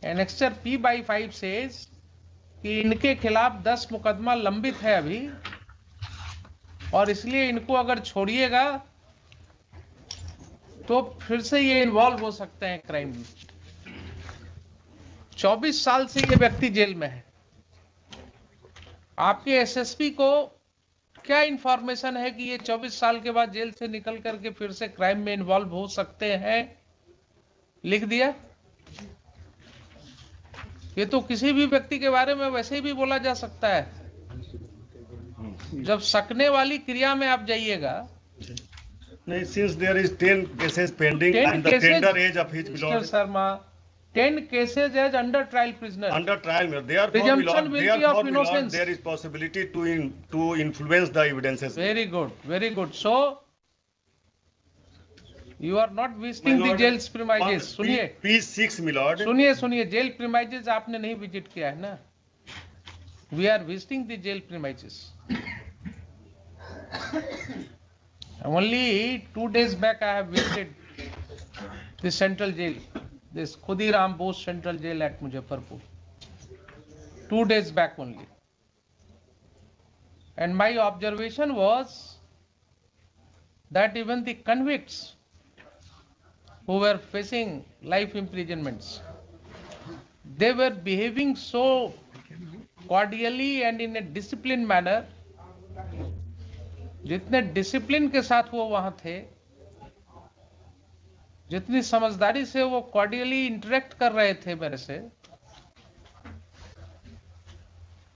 Annexure P/5 says कि इनके खिलाफ 10 मुकदमा लंबित है अभी, और इसलिए इनको अगर छोड़िएगा तो फिर से ये इन्वॉल्व हो सकते हैं क्राइम में। 24 साल से ये व्यक्ति जेल में है। आपके एसएसपी को क्या इंफॉर्मेशन है कि ये 24 साल के बाद जेल से निकल करके फिर से क्राइम में इन्वॉल्व हो सकते हैं? लिख दिया। ये तो किसी भी व्यक्ति के बारे में वैसे भी बोला जा सकता है। जब सकने वाली क्रिया में आप जाइएगा, नहीं, since there is 10 cases pending and the tender age of his Mr. belonged Sharma, 10 cases as under trial prisoner. under trial, therefore Presumption will be of innocence. there is possibility to influence the evidences. Very good, very good. So you are not visiting the jail premises. सुनिए, P6 milord. सुनिए, jail premises आपने नहीं visit किया है ना? We are visiting the jail premises. Only 2 days back I have visited the central jail, this Khudiram Bose Central Jail at Muzaffarpur. 2 days back only. And my observation was that even the convicts who were facing life imprisonments, they were behaving so cordially and in a disciplined manner. जितने discipline के साथ वो वहां थे, जितनी समझदारी से वो कॉर्डियली इंटरेक्ट कर रहे थे मेरे से,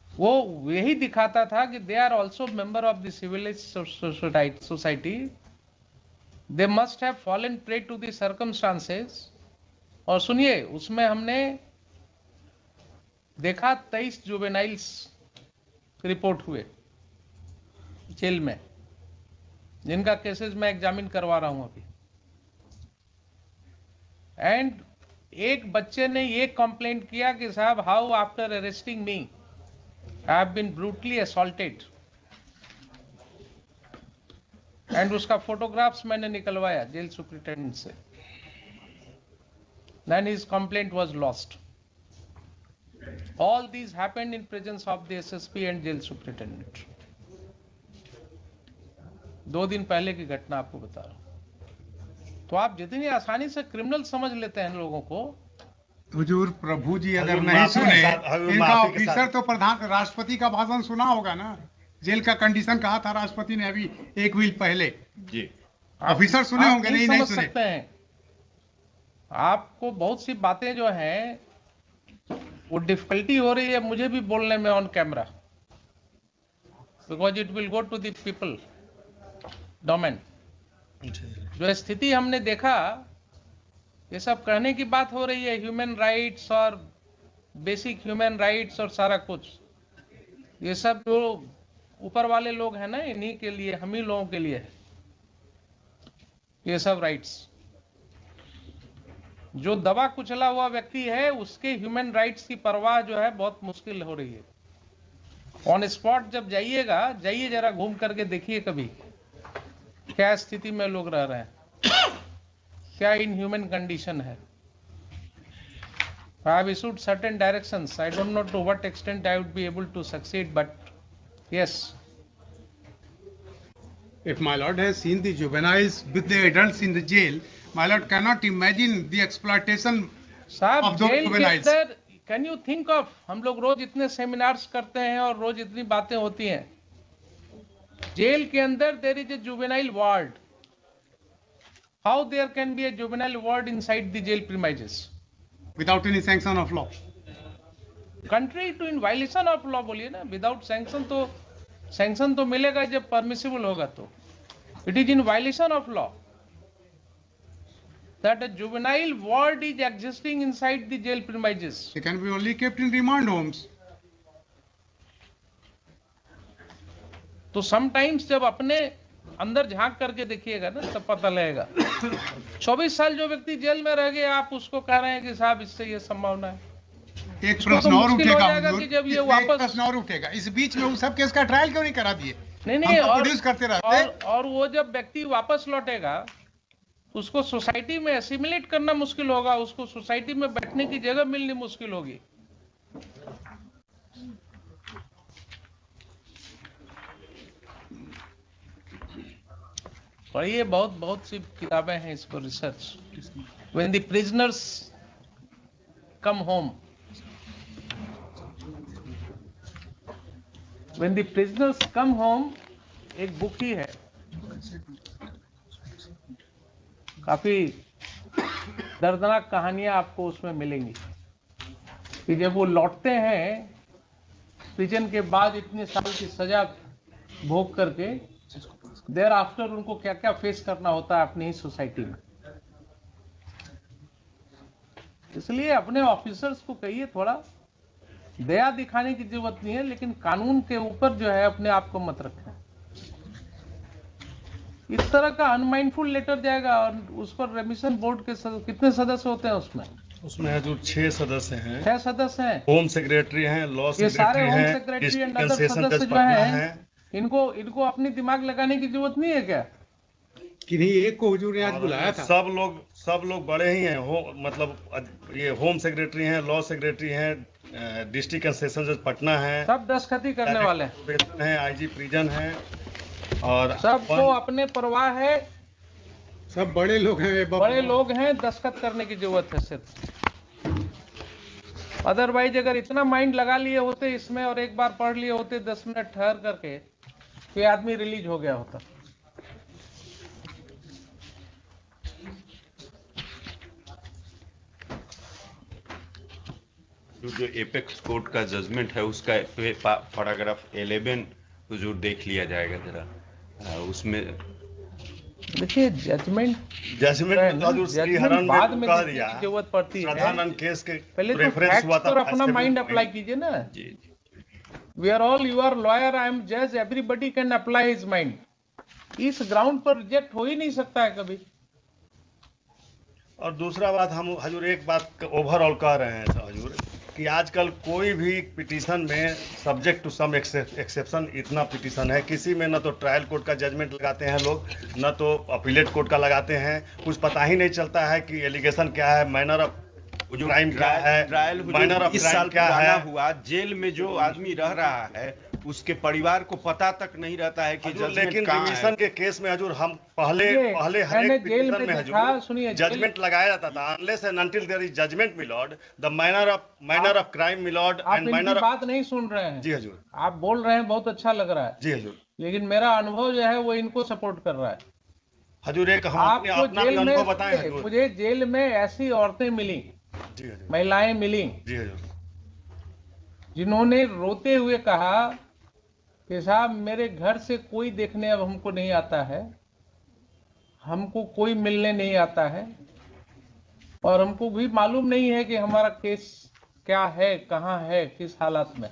वो यही दिखाता था कि they are also member of the civilised society. They must have fallen prey to the circumstances. और सुनिए, उसमें हमने देखा 23 जुवेनाइल्स रिपोर्ट हुए जेल में, जिनका केसेस मैं एग्जामिन करवा रहा हूं अभी। एंड एक बच्चे ने ये कंप्लेंट किया कि साहब, how after arresting me I have been brutally assaulted. And उसका फोटोग्राफ्स मैंने निकलवाया जेल सुपरिटेंडेंट से। Then his complaint was lost. All these happened in presence of the SSP and jail superintendent. 2 दिन पहले की घटना आपको बता रहा हूं। तो आप जितनी आसानी से क्रिमिनल समझ लेते हैं लोगों को। हुजूर प्रभु जी अगर नहीं सुने, इनका ऑफिसर तो प्रधान राष्ट्रपति का भाषण सुना होगा ना। जेल का कंडीशन कहा था राष्ट्रपति ने अभी 1 वीक पहले जी। ऑफिसर सुने होंगे, नहीं समझ सुने सकते हैं। आपको बहुत सी बातें जो हैं वो डिफिकल्टी हो रही है मुझे भी बोलने में on camera, because it will go to the people domain. जो स्थिति हमने देखा, ये सब कहने की बात हो रही है, ह्यूमन राइट्स और बेसिक ह्यूमन राइट्स और सारा कुछ, ये सब जो ऊपर वाले लोग हैं ना, इन्हीं के लिए, हम ही लोगों के लिए है ये सब राइट्स। जो दबा कुचला हुआ व्यक्ति है, उसके ह्यूमन राइट्स की परवाह जो है बहुत मुश्किल हो रही है। ऑन स्पॉट जब जाइएगा, जाइए जरा घूम करके देखिए कभी क्या स्थिति में लोग रह रहे हैं, क्या इनह्यूमन कंडीशन है। I have issued certain directions. I don't know to what extent I would be able to succeed, but yes. If my lord has seen the juveniles with the adults in the jail, my lord cannot imagine the exploitation साहब, of those jail के juveniles. अंदर can you think of, हम लोग रोज इतने seminars करते हैं और रोज इतनी बातें होती हैं। जेल के अंदर there is a juvenile ward. How there can be a juvenile ward inside the jail premises Without any sanction of law. Contrary to in violation of law बोलिए ना। विदाउट सैंक्शन तो मिलेगा जब परमिसिबल होगा। तो it is in violation of law that a juvenile ward is existing inside the jail premises. They can be only kept in remand homes. तो sometimes जब अपने अंदर झांक करके देखिएगा ना, तब पता लगेगा। 24 साल जो व्यक्ति जेल में रह गए, आप उसको कह रहे हैं कि साहब इससे ये संभावना है। एक प्रश्न और उठेगा कि जब ये एक वापस प्रश्न और उठेगा, इस बीच में उस सब केस का ट्रायल क्यों नहीं करा दिए? नहीं और प्रोड्यूस करते रहते। और वो जब व्यक्ति वापस लौटेगा उसको सोसाइटी में एसिमिलेट करना मुश्किल होगा, उसको सोसाइटी में बैठने की जगह मिलनी मुश्किल होगी। पढ़िए, बहुत बहुत सी किताबें हैं इस पर research. When the prisoners come home, When the prisoners come home एक बुक ही है, काफी दर्दनाक कहानियां आपको उसमें मिलेंगी कि जब वो लौटते हैं प्रिजन के बाद इतने साल की सजा भोग करके, देयर आफ्टर उनको क्या क्या फेस करना होता है अपनी ही सोसाइटी में। इसलिए अपने ऑफिसर्स को कहिए थोड़ा दया दिखाने की जरूरत नहीं है, लेकिन कानून के ऊपर जो है अपने आप को मत रखें। इस तरह का अनमाइंडफुल लेटर जाएगा और उस पर रेमिशन बोर्ड के कितने सदस्य होते हैं उसमें? उसमें है जो 6 सदस्य हैं। 6 सदस्य हैं। होम सेक्रेटरी हैं, लॉ ये सारे सेक्रेटरी होम हैं, सेक्रेटरी एंड अदर कंसेशन सदस्य जज जो पटना हैं, हैं। इनको अपनी दिमाग लगाने की जरूरत नहीं है क्या? किन्हीं एक को हुजूर ने आज बुलाया था। सब लोग बड़े ही हैं। मतलब ये होम सेक्रेटरी हैं, लॉ सेक्रेटरी हैं, डिस्ट्रिक्ट एंड सेशन जज पटना है, सब दस्तखती करने वाले हैं, आईजी प्रिजन हैं, और सबको अपने परवाह है, सब बड़े लोग हैं, बड़े लोग हैं, दस्तखत करने की जरूरत है सिर्फ। अदरवाइज अगर इतना माइंड लगा लिए होते इसमें और एक बार पढ़ लिए होते 10 मिनट ठहर करके, तो आदमी रिलीज हो गया होता। जो एपेक्स कोर्ट का जजमेंट है उसका पैराग्राफ 11 हुजूर देख लिया जाएगा जरा, उसमें देखिए जजमेंट बाद में जरूरत पड़ती है, केस के पहले तो फैक्ट्स पर अपना माइंड अप्लाई कीजिए ना। We are all, you are lawyer, I am जज, everybody can apply his mind. इस ग्राउंड पर रिजेक्ट हो ही नहीं सकता है कभी। और दूसरा बात, हम हजूर एक बात ओवरऑल कह रहे हैं हजूर कि आजकल कोई भी पिटीशन में सब्जेक्ट टू सम एक्सेप्शन इतना पिटीशन है, किसी में न तो ट्रायल कोर्ट का जजमेंट लगाते हैं लोग, न तो अपीलेट कोर्ट का लगाते हैं। कुछ पता ही नहीं चलता है कि एलिगेशन क्या है, मैनर ऑफ क्राइम क्या है, ट्रायल मैनर ऑफ क्राइम क्या है। हुआ जेल में जो आदमी रह रहा है उसके परिवार को पता तक नहीं रहता है कि लेकिन रिमिशन के केस में हजूर हम पहले हर एक पिटीशन में हजूर जजमेंट लगाया जाता था, unless and until there is judgment my lord, the manner of crime my lord and manner of. बात नहीं सुन रहे हैं जी हजूर, आप बोल रहे हैं, बहुत अच्छा लग रहा है जी हजूर, लेकिन मेरा अनुभव जो है वो इनको सपोर्ट कर रहा है हजूर। एक हम अपना अनुभव बताएं हजूर। मुझे जेल में ऐसी औरतें मिली, महिलाएं मिली जी हजूर, जिन्होंने रोते हुए कहा कि साहब मेरे घर से कोई देखने अब हमको नहीं आता है, हमको कोई मिलने नहीं आता है, और हमको भी मालूम नहीं है कि हमारा केस क्या है, कहाँ है, किस हालत में।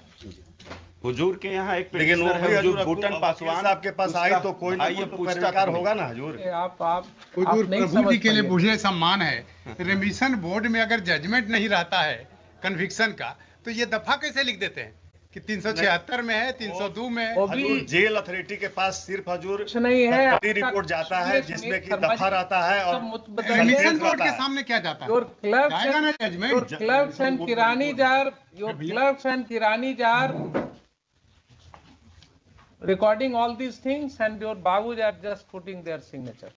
हुजूर के यहाँ एक लेकिन वो है हुजूर भूटन पासवान आपके पास आई तो कोई ना कोई पुरस्कार होगा ना हजूर। आप हुजूर प्रभु जी के लिए मुझे सम्मान है, रिमिशन बोर्ड में अगर जजमेंट नहीं रहता है कन्विक्शन का, तो ये दफा कैसे लिख देते हैं कि 376 में है, 302 में है। हजूर जेल अथॉरिटी के पास सिर्फ हजूर कुछ नहीं है, रिपोर्ट जाता है जिसमें कि दफा रहता है, और रिमिशन बोर्ड के सामने क्या जाता है? जाएगा ना judgement. your clerks and kirani jar recording all these things, and your babus are just putting their signature.